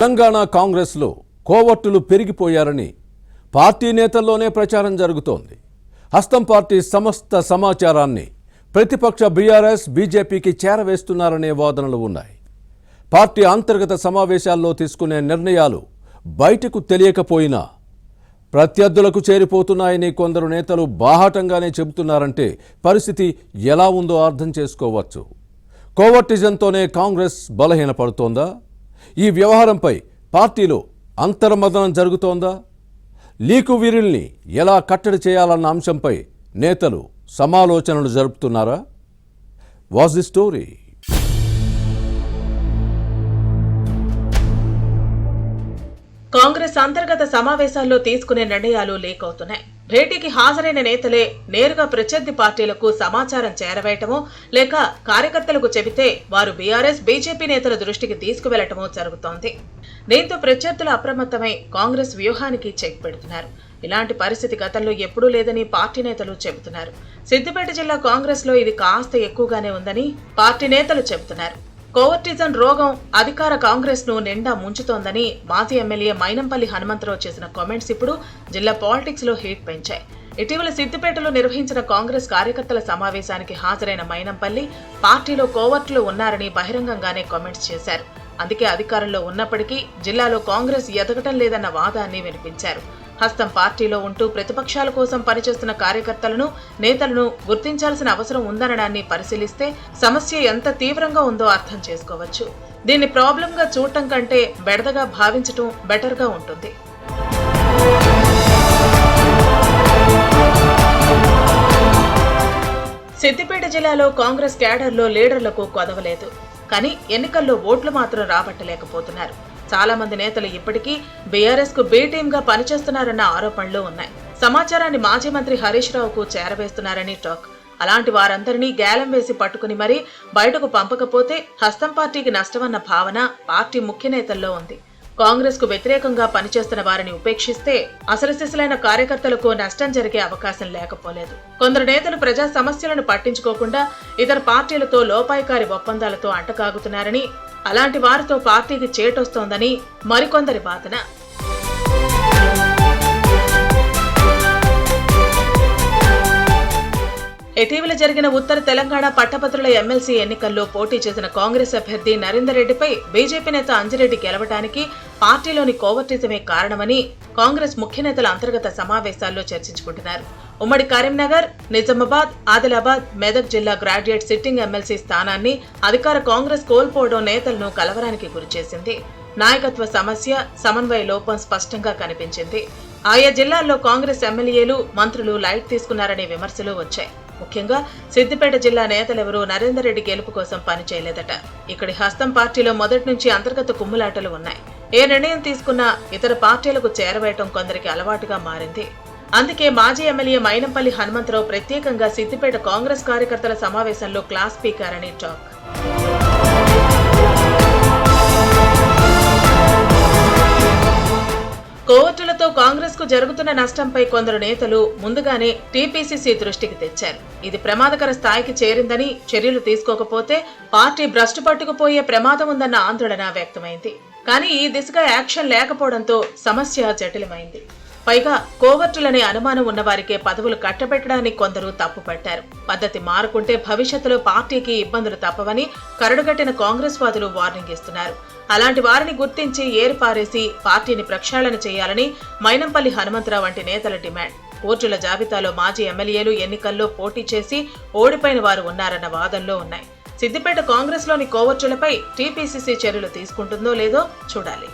తెలంగాణ కాంగ్రెస్లో కోవర్టులు పెరిగిపోయారని పార్టీ నేతల్లోనే ప్రచారం జరుగుతోంది. హస్తం పార్టీ సమస్త సమాచారాన్ని ప్రతిపక్ష బీఆర్ఎస్ బీజేపీకి చేరవేస్తున్నారనే వాదనలు ఉన్నాయి. పార్టీ అంతర్గత సమావేశాల్లో తీసుకునే నిర్ణయాలు బయటకు తెలియకపోయినా ప్రత్యర్థులకు చేరిపోతున్నాయని కొందరు నేతలు బాహాటంగానే చెబుతున్నారంటే పరిస్థితి ఎలా ఉందో అర్థం చేసుకోవచ్చు. కోవర్టిజంతోనే కాంగ్రెస్ బలహీనపడుతోందా? ఈ వ్యవహారంపై పార్టీలో అంతర్మదనం జరుగుతోందా? లీకు వీరుల్ని ఎలా కట్టడి చేయాలన్న అంశంపై నేతలు సమాలోచనలు జరుపుతున్నారా? What's the story? కాంగ్రెస్ అంతర్గత సమావేశాల్లో తీసుకునే నిర్ణయాలు లీక్ అవుతున్నాయి. భేటీకి హాజరైన నేతలే నేరుగా ప్రత్యర్థి పార్టీలకు సమాచారం చేరవేయటమో లేక కార్యకర్తలకు చెబితే వారు బీఆర్ఎస్ బీజేపీ నేతల దృష్టికి తీసుకువెళ్లటమో జరుగుతోంది. దీంతో ప్రత్యర్థులు అప్రమత్తమై కాంగ్రెస్ వ్యూహానికి చెక్ పెడుతున్నారు. ఇలాంటి పరిస్థితి గతంలో ఎప్పుడూ లేదని పార్టీ నేతలు చెబుతున్నారు. సిద్దిపేట జిల్లా కాంగ్రెస్ లో ఇది కాస్త ఎక్కువగానే ఉందని పార్టీ నేతలు చెబుతున్నారు. కోవర్టిజం రోగం అధికార కాంగ్రెస్ ను నిండా ముంచుతోందని మాజీ ఎమ్మెల్యే మైనంపల్లి హనుమంతరావు చేసిన కామెంట్స్ ఇప్పుడు జిల్లా పాలిటిక్స్ లో హీట్ పెంచాయి. ఇటీవల సిద్దిపేటలో నిర్వహించిన కాంగ్రెస్ కార్యకర్తల సమావేశానికి హాజరైన మైనంపల్లి పార్టీలో కోవర్టులు ఉన్నారని బహిరంగంగానే కామెంట్స్ చేశారు. అందుకే అధికారంలో ఉన్నప్పటికీ జిల్లాలో కాంగ్రెస్ ఎదగటం లేదన్న వాదాన్ని వినిపించారు. హస్తం పార్టీలో ఉంటూ ప్రతిపక్షాల కోసం పనిచేస్తున్న కార్యకర్తలను నేతలను గుర్తించాల్సిన అవసరం ఉందనడాన్ని పరిశీలిస్తే సమస్య ఎంత తీవ్రంగా ఉందో అర్థం చేసుకోవచ్చు. దీన్ని ప్రాబ్లంగా చూడటం కంటే బెడదగా భావించటం బెటర్గా ఉంటుంది. సిద్దిపేట జిల్లాలో కాంగ్రెస్ క్యాడర్లో లీడర్లకు కొదవలేదు. కానీ ఎన్నికల్లో ఓట్లు మాత్రం రాబట్టలేకపోతున్నారు. చాలా మంది నేతలు ఇప్పటికీ బీఆర్ఎస్ కు బి టీమ్ గా పనిచేస్తున్నారన్న ఆరోపణలు ఉన్నాయి. సమాచారాన్ని మాజీ మంత్రి హరీష్ రావుకు చేరవేస్తున్నారని టాక్. అలాంటి వారందరినీ గేలం వేసి పట్టుకుని మరీ బయటకు పంపకపోతే హస్తం పార్టీకి నష్టమన్న భావన పార్టీ ముఖ్య నేతల్లో ఉంది. కాంగ్రెస్ కు వ్యతిరేకంగా పనిచేస్తున్న వారిని ఉపేక్షిస్తే అసలు సిసలైన కార్యకర్తలకు నష్టం జరిగే అవకాశం లేకపోలేదు. కొందరు నేతలు ప్రజా సమస్యలను పట్టించుకోకుండా ఇతర పార్టీలతో లోపాయికారి ఒప్పందాలతో అంటకాగుతున్నారని, అలాంటి వారితో పార్టీకి చేటొస్తోందని మరికొందరి వాదన. ఇటీవల జరిగిన ఉత్తర తెలంగాణ పట్టభద్రుల ఎమ్మెల్సీ ఎన్నికల్లో పోటీ చేసిన కాంగ్రెస్ అభ్యర్థి నరేందర్ రెడ్డిపై బీజేపీ నేత అంజిరెడ్డి గెలవడానికి పార్టీలోని కోవర్టిజమే కారణమని కాంగ్రెస్ ముఖ్య నేతల అంతర్గత సమావేశాల్లో చర్చించుకుంటున్నారు. ఉమ్మడి కరీంనగర్, నిజామాబాద్, ఆదిలాబాద్, మెదక్ జిల్లా గ్రాడ్యుయేట్ సిట్టింగ్ ఎమ్మెల్సీ స్థానాన్ని అధికార కాంగ్రెస్ కోల్పోవడం నేతలను కలవరానికి గురిచేసింది. నాయకత్వ సమస్య, సమన్వయ లోపం స్పష్టంగా కనిపించింది. ఆయా జిల్లాల్లో కాంగ్రెస్ ఎమ్మెల్యేలు, మంత్రులు లైట్ తీసుకున్నారనే విమర్శలు వచ్చాయి. ముఖ్యంగా సిద్దిపేట జిల్లా నేతలెవరూ నరేందర్ రెడ్డి గెలుపు కోసం పనిచేయలేదట. ఇక్కడి హస్తం పార్టీలో మొదటి నుంచి అంతర్గత కుమ్ములాటలు ఉన్నాయి. ఏ నిర్ణయం తీసుకున్నా ఇతర పార్టీలకు చేరవేయటం కొందరికి అలవాటుగా మారింది. అందుకే మాజీ ఎమ్మెల్యే మైనంపల్లి హనుమంతరావు ప్రత్యేకంగా సిద్దిపేట కాంగ్రెస్ కార్యకర్తల సమావేశంలో క్లాస్ స్పీకర్ అని టాక్. కోవర్టులతో కాంగ్రెస్ కు జరుగుతున్న నష్టంపై కొందరు నేతలు ముందుగానే టీపీసీసీ దృష్టికి తెచ్చారు. ఇది ప్రమాదకర స్థాయికి చేరిందని, చర్యలు తీసుకోకపోతే పార్టీ భ్రష్టు పట్టుకుపోయే ప్రమాదం ఉందన్న ఆందోళన వ్యక్తమైంది. కానీ ఈ దిశగా యాక్షన్ లేకపోవడంతో సమస్య జటిలమైంది. పైగా కోవర్టులనే అనుమానం ఉన్నవారికే పదవులు కట్టబెట్టడానికి కొందరు తప్పుపట్టారు. పద్ధతి మారుకుంటే భవిష్యత్తులో పార్టీకి ఇబ్బందులు తప్పవని కరడుగట్టిన కాంగ్రెస్ వాదులు వార్నింగ్ ఇస్తున్నారు. అలాంటి వారిని గుర్తించి ఏరిపారేసి పార్టీని ప్రక్షాళన చేయాలని మైనంపల్లి హనుమంతరావు వంటి నేతల డిమాండ్. కోర్టుల జాబితాలో మాజీ ఎమ్మెల్యేలు ఎన్నికల్లో పోటీ చేసి ఓడిపోయిన వారు ఉన్నారన్న వాదనలో ఉన్నాయి. సిద్దిపేట కాంగ్రెస్ లోని కోవర్టులపై టీపీసీసీ చర్యలు తీసుకుంటుందో లేదో చూడాలి.